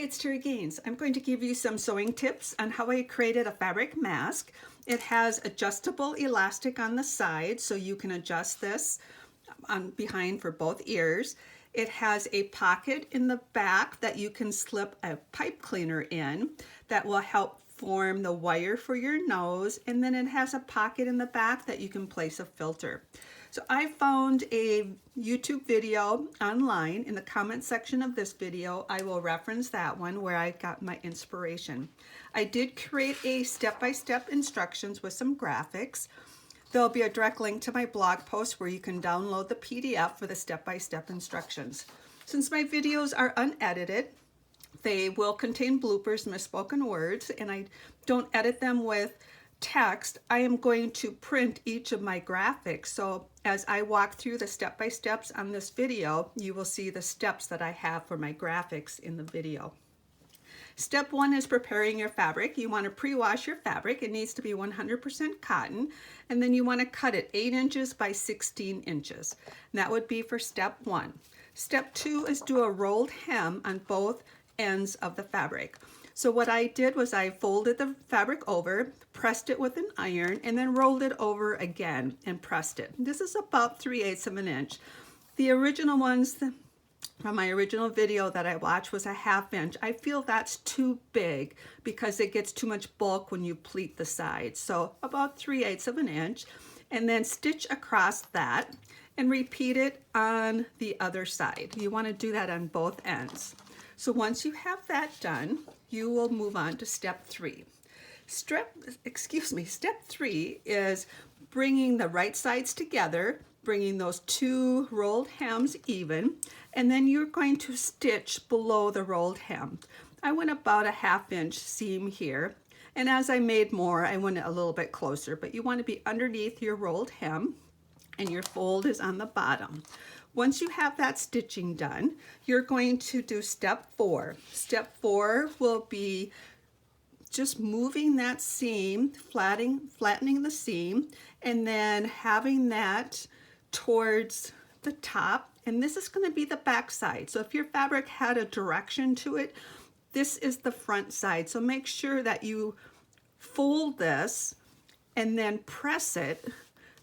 it's Terry Gaines. I'm going to give you some sewing tips on how I created a fabric mask. It has adjustable elastic on the side, so you can adjust this on behind for both ears. It has a pocket in the back that you can slip a pipe cleaner in that will help form the wire for your nose, and then it has a pocket in the back that you can place a filter. So I found a YouTube video online. In the comment section of this video, I will reference that one where I got my inspiration. I did create a step-by-step instructions with some graphics. There'll be a direct link to my blog post where you can download the PDF for the step-by-step instructions. Since my videos are unedited, they will contain bloopers, misspoken words, and I don't edit them with text. I am going to print each of my graphics. So as I walk through the step-by-steps on this video, you will see the steps that I have for my graphics in the video. Step one is preparing your fabric. You want to pre-wash your fabric. It needs to be 100% cotton. And then you want to cut it 8 inches by 16 inches. And that would be for step one. Step two is do a rolled hem on both ends of the fabric. So what I did was I folded the fabric over, pressed it with an iron, and then rolled it over again and pressed it. This is about 3/8 of an inch. The original ones from my original video that I watched was a 1/2 inch. I feel that's too big because it gets too much bulk when you pleat the sides. So about 3/8 of an inch, and then stitch across that and repeat it on the other side. You want to do that on both ends. So once you have that done, you will move on to step three. Step three is bringing the right sides together, bringing those two rolled hems even, and then you're going to stitch below the rolled hem. I went about a 1/2 inch seam here, and as I made more, I went a little bit closer, but you want to be underneath your rolled hem, and your fold is on the bottom. Once you have that stitching done, you're going to do step four. Step four will be just moving that seam, flattening the seam, and then having that towards the top. And this is going to be the back side. So if your fabric had a direction to it, this is the front side. So make sure that you fold this and then press it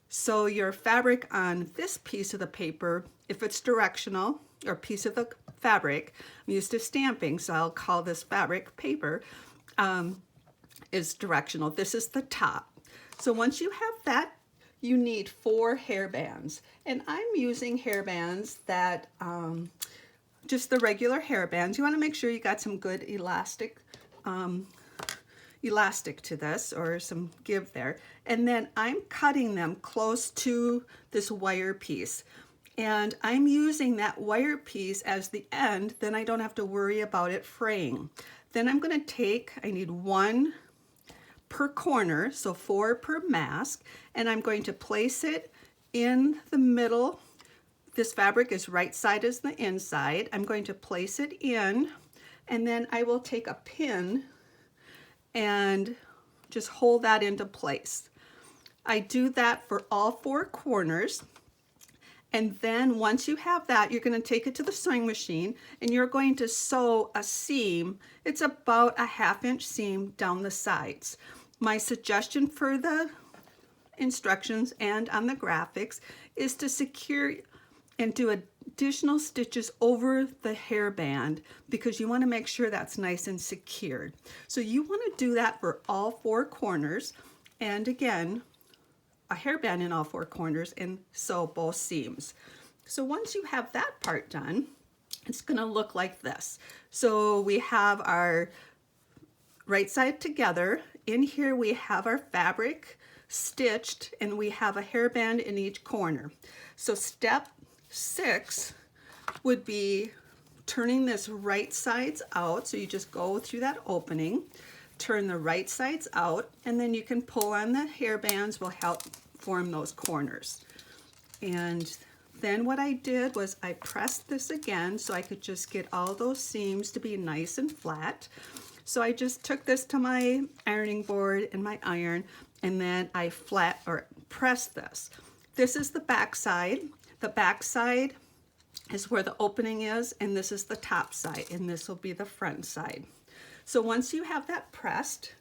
so your fabric on this piece of the paper, if it's directional, or piece of the fabric, I'm used to stamping, so I'll call this fabric paper, is directional. This is the top. So once you have that, you need 4 hair bands. And I'm using hair bands that, just the regular hair bands. You want to make sure you got some good elastic to this, or some give there. And then I'm cutting them close to this wire piece. And I'm using that wire piece as the end, then I don't have to worry about it fraying. Then I'm going to take, I need 1 per corner, so 4 per mask, and I'm going to place it in the middle. This fabric is right side as the inside. I'm going to place it in, and then I will take a pin and just hold that into place. I do that for all 4 corners. And then once you have that, you're going to take it to the sewing machine and you're going to sew a seam. It's about a 1/2 inch seam down the sides. My suggestion for the instructions and on the graphics is to secure and do additional stitches over the hairband because you want to make sure that's nice and secured. So you want to do that for all 4 corners, and again, a hairband in all 4 corners, and sew both seams. So once you have that part done, it's going to look like this. So we have our right side together. In here we have our fabric stitched, and we have a hairband in each corner. So step 6 would be turning this right sides out. So you just go through that opening, turn the right sides out, and then you can pull on the hairbands, will help form those corners. And then what I did was I pressed this again so I could just get all those seams to be nice and flat. So I just took this to my ironing board and my iron, and then I pressed this. This is the back side. The back side is where the opening is, and this is the top side, and this will be the front side. So once you have that pressed,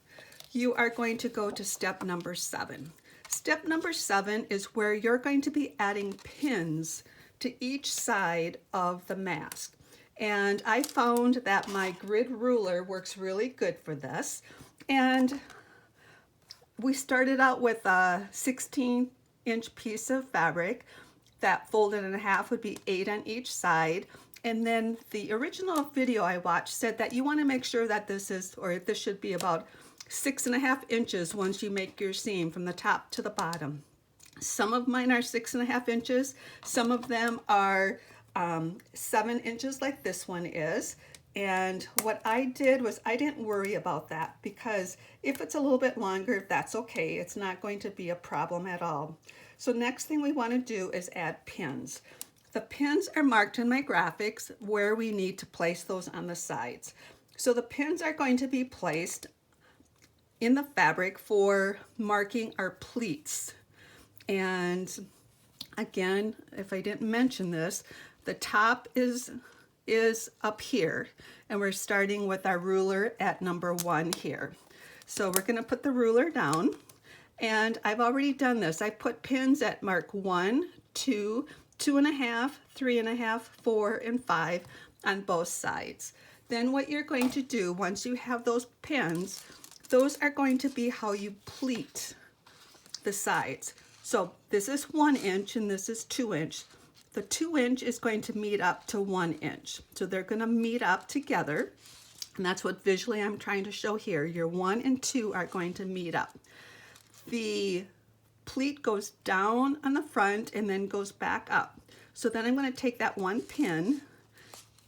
you are going to go to step number 7. Step number 7 is where you're going to be adding pins to each side of the mask. And I found that my grid ruler works really good for this. And we started out with a 16-inch piece of fabric that folded in half would be 8 on each side. And then the original video I watched said that you want to make sure that this should be about 6.5 inches once you make your seam from the top to the bottom. Some of mine are 6.5 inches. Some of them are 7 inches like this one is. And what I did was I didn't worry about that, because if it's a little bit longer, that's okay. It's not going to be a problem at all. So next thing we want to do is add pins. The pins are marked in my graphics where we need to place those on the sides. So the pins are going to be placed in the fabric for marking our pleats. And again, if I didn't mention this, the top is up here, and we're starting with our ruler at number 1 here. So we're going to put the ruler down, and I've already done this. I put pins at mark 1, 2, 2.5, 3.5, 4, and 5 on both sides. Then what you're going to do once you have those pins, those are going to be how you pleat the sides. So this is 1 inch and this is 2 inch. The 2 inch is going to meet up to 1 inch. So they're going to meet up together. And that's what visually I'm trying to show here. Your 1 and 2 are going to meet up. The pleat goes down on the front and then goes back up. So then I'm going to take that 1 pin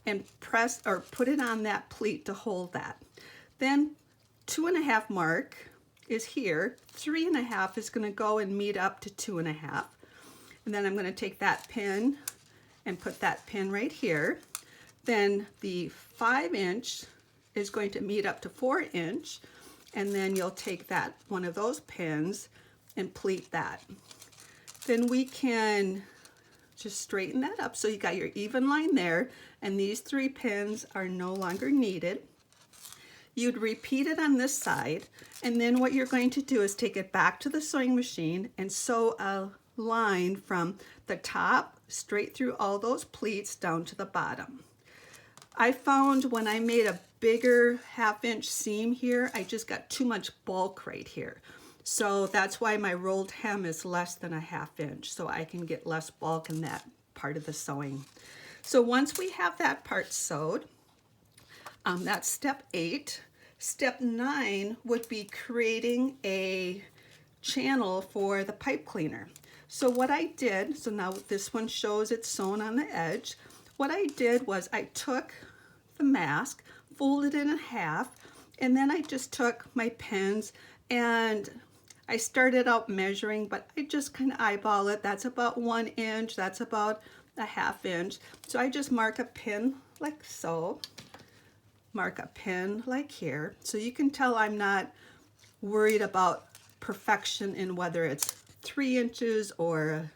and press or put it on that pleat to hold that. Then 2.5 mark is here. 3.5 is going to go and meet up to 2.5. And then I'm going to take that pin and put that pin right here. Then the 5 inch is going to meet up to 4 inch. And then you'll take that one of those pins and pleat that. Then we can just straighten that up. So you got your even line there, and these 3 pins are no longer needed. You'd repeat it on this side, and then what you're going to do is take it back to the sewing machine and sew a line from the top straight through all those pleats down to the bottom. I found when I made a bigger 1/2 inch seam here, I just got too much bulk right here. So that's why my rolled hem is less than a 1/2 inch, so I can get less bulk in that part of the sewing. So once we have that part sewed, that's step 8. Step 9 would be creating a channel for the pipe cleaner. So what I did, so now this one shows it's sewn on the edge. What I did was I took the mask, folded it in half, and then I just took my pins and I started out measuring, but I just kind of eyeball it. That's about 1 inch, that's about a 1/2 inch. So I just mark a pin like so, mark a pin like here. So you can tell I'm not worried about perfection in whether it's 3 inches or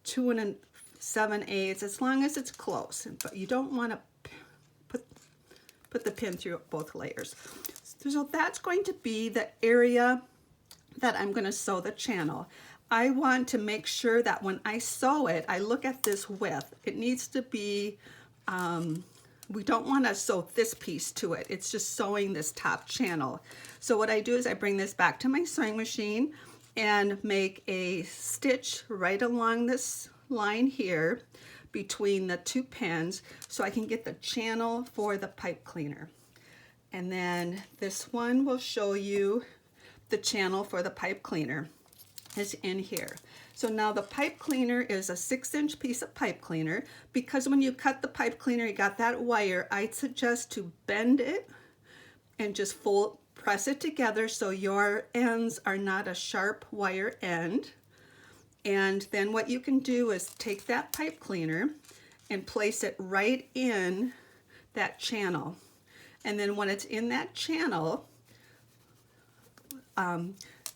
2 7/8, as long as it's close. But you don't want to put the pin through both layers. So that's going to be the area that I'm going to sew the channel. I want to make sure that when I sew it, I look at this width. It needs to be, we don't want to sew this piece to it. It's just sewing this top channel. So what I do is I bring this back to my sewing machine and make a stitch right along this line here between the 2 pins so I can get the channel for the pipe cleaner. And then this one will show you the channel for the pipe cleaner is in here. So now the pipe cleaner is a 6-inch piece of pipe cleaner. Because when you cut the pipe cleaner, you got that wire, I'd suggest to bend it and just press it together so your ends are not a sharp wire end. And then what you can do is take that pipe cleaner and place it right in that channel. And then when it's in that channel,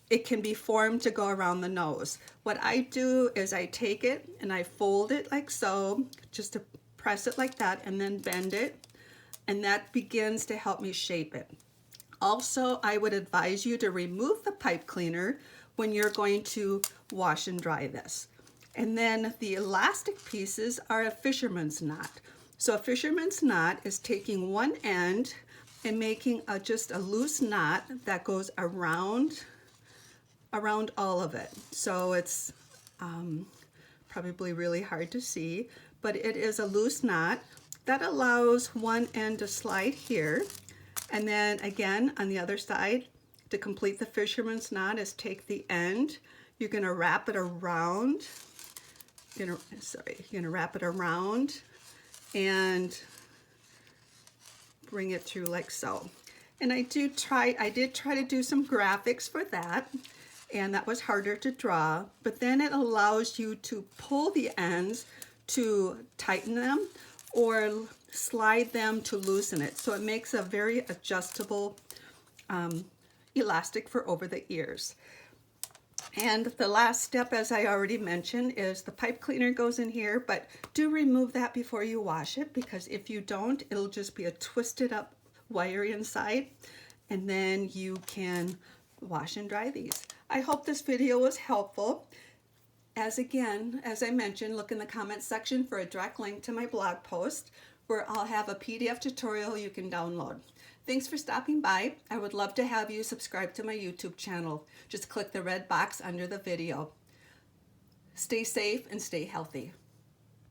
it can be formed to go around the nose. What I do is I take it and I fold it like so, just to press it like that, and then bend it, and that begins to help me shape it. Also, I would advise you to remove the pipe cleaner when you're going to wash and dry this. And then the elastic pieces are a fisherman's knot. So a fisherman's knot is taking one end and making just a loose knot that goes around all of it. So it's probably really hard to see, but it is a loose knot that allows one end to slide here. And then again, on the other side, to complete the fisherman's knot is take the end, you're gonna wrap it around, you're gonna wrap it around and bring it through like so. And I did try to do some graphics for that, and that was harder to draw, but then it allows you to pull the ends to tighten them or slide them to loosen it. So it makes a very adjustable elastic for over the ears. And the last step, as I already mentioned, is the pipe cleaner goes in here, but do remove that before you wash it, because if you don't, it'll just be a twisted up wire inside, and then you can wash and dry these. I hope this video was helpful. As I mentioned, look in the comments section for a direct link to my blog post where I'll have a PDF tutorial you can download. Thanks for stopping by. I would love to have you subscribe to my YouTube channel. Just click the red box under the video. Stay safe and stay healthy.